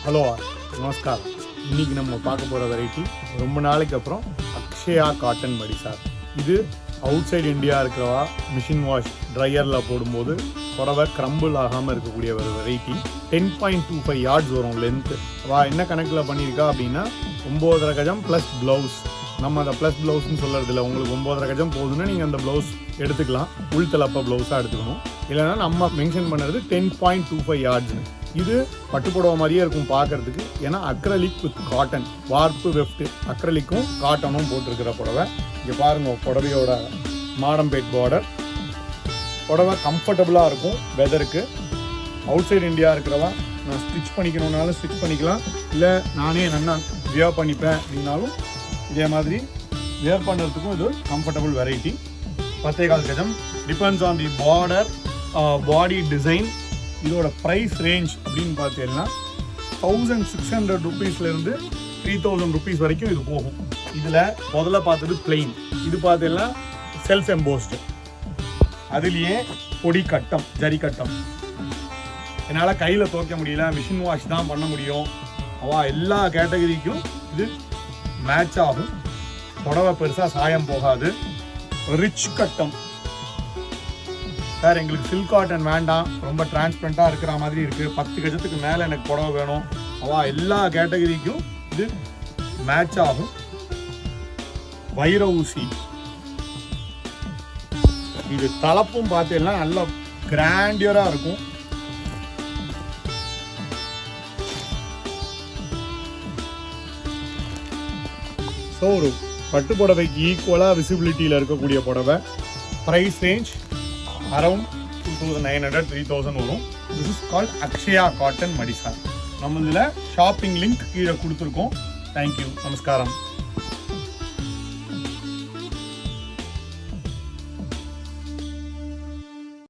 Hello நமஸ்காரம். இன்றைக்கி நம்ம பார்க்க போகிற வெரைட்டி ரொம்ப நாளைக்கு அப்புறம் அக்ஷயா காட்டன் மடி சார். இது அவுட் சைடு இந்தியா இருக்கிறவா மிஷின் வாஷ் ட்ரையரில் போடும்போது புடவை க்ரம்பிள் ஆகாமல் இருக்கக்கூடிய ஒரு வெரைட்டி. 10.25 yards வரும் லென்த்து. என்ன கணக்கில் பண்ணியிருக்கா அப்படின்னா 9.5 கஜம் ப்ளஸ் ப்ளவுஸ். நம்ம அதை ப்ளஸ் ப்ளவுஸ்ன்னு சொல்கிறதில்ல. உங்களுக்கு 9.5 கஜம் போகுதுன்னா நீங்கள் அந்த ப்ளவுஸ் எடுத்துக்கலாம். உள்தலப்ப ப்ளவுஸாக எடுத்துக்கணும். இல்லைனா நம்ம மென்ஷன் பண்ணுறது 10.25 yards. இது பட்டுப்புடவை மாதிரியே இருக்கும் பார்க்கறதுக்கு. ஏன்னா அக்ரலிக் வித் காட்டன், வார்ப்பு வெஃப்ட் அக்ரலிக்கும் காட்டனும் போட்டிருக்கிற புடவை. இங்கே பாருங்கள் புடவையோட மாடம்பேட் பார்டர். புடவை கம்ஃபர்டபுளாக இருக்கும் வெதருக்கு. அவுட் சைடு இந்தியா இருக்கிறவா நான் ஸ்டிச் பண்ணிக்கணுன்னாலும் ஸ்டிச் பண்ணிக்கலாம், இல்லை நானே நல்லா வியர் பண்ணிப்பேன் அப்படின்னாலும் இதே மாதிரி வியர் பண்ணுறதுக்கும் இது கம்ஃபர்டபுள் வெரைட்டி. 10.25 கஜம். Depends on the border, body design. இதோட ப்ரைஸ் ரேஞ்ச் அப்படின்னு பார்த்தீங்கன்னா 1600 rupeesலேருந்து 3000 rupees வரைக்கும் இது போகும். இதில் முதல்ல பார்த்தது பிளெயின், இது பார்த்தீங்கன்னா செல்ஃப் எம்போஸ்டு, அதுலேயே பொடி கட்டம், ஜரி கட்டம். என்னால் கையில் துவைக்க முடியல, மிஷின் வாஷ் தான் பண்ண முடியும், எல்லா கேட்டகரிக்கும் இது மேட்ச் ஆகும். புடவை பெருசாக சாயம் போகாது. ரிச் கட்டம் சார், எங்களுக்கு சில்க் காட்டன் வேண்டாம், ரொம்ப டிரான்ஸ்பரண்ட்டாக இருக்கிற மாதிரி இருக்குது, 10 கஜத்துக்கு மேலே எனக்கு புடவை வேணும், எல்லா கேட்டகரிக்கும் இது மேட்ச் ஆகும். வைர ஊசி. இது தலப்பும் பார்த்தீங்கன்னா நல்லா கிராண்டியராக இருக்கும். ஸோ ஒரு பட்டு புடவைக்கு ஈக்குவலாக விசிபிலிட்டியில் இருக்கக்கூடிய புடவை. ப்ரைஸ் ரேஞ்ச் அரவுண்ட் 2900-3000 வரும். This is called Akshaya cotton மடி சார். நம்ம இதில் ஷாப்பிங் லிங்க் கீழே கொடுத்துருக்கோம். தேங்க்யூ, நமஸ்காரம்.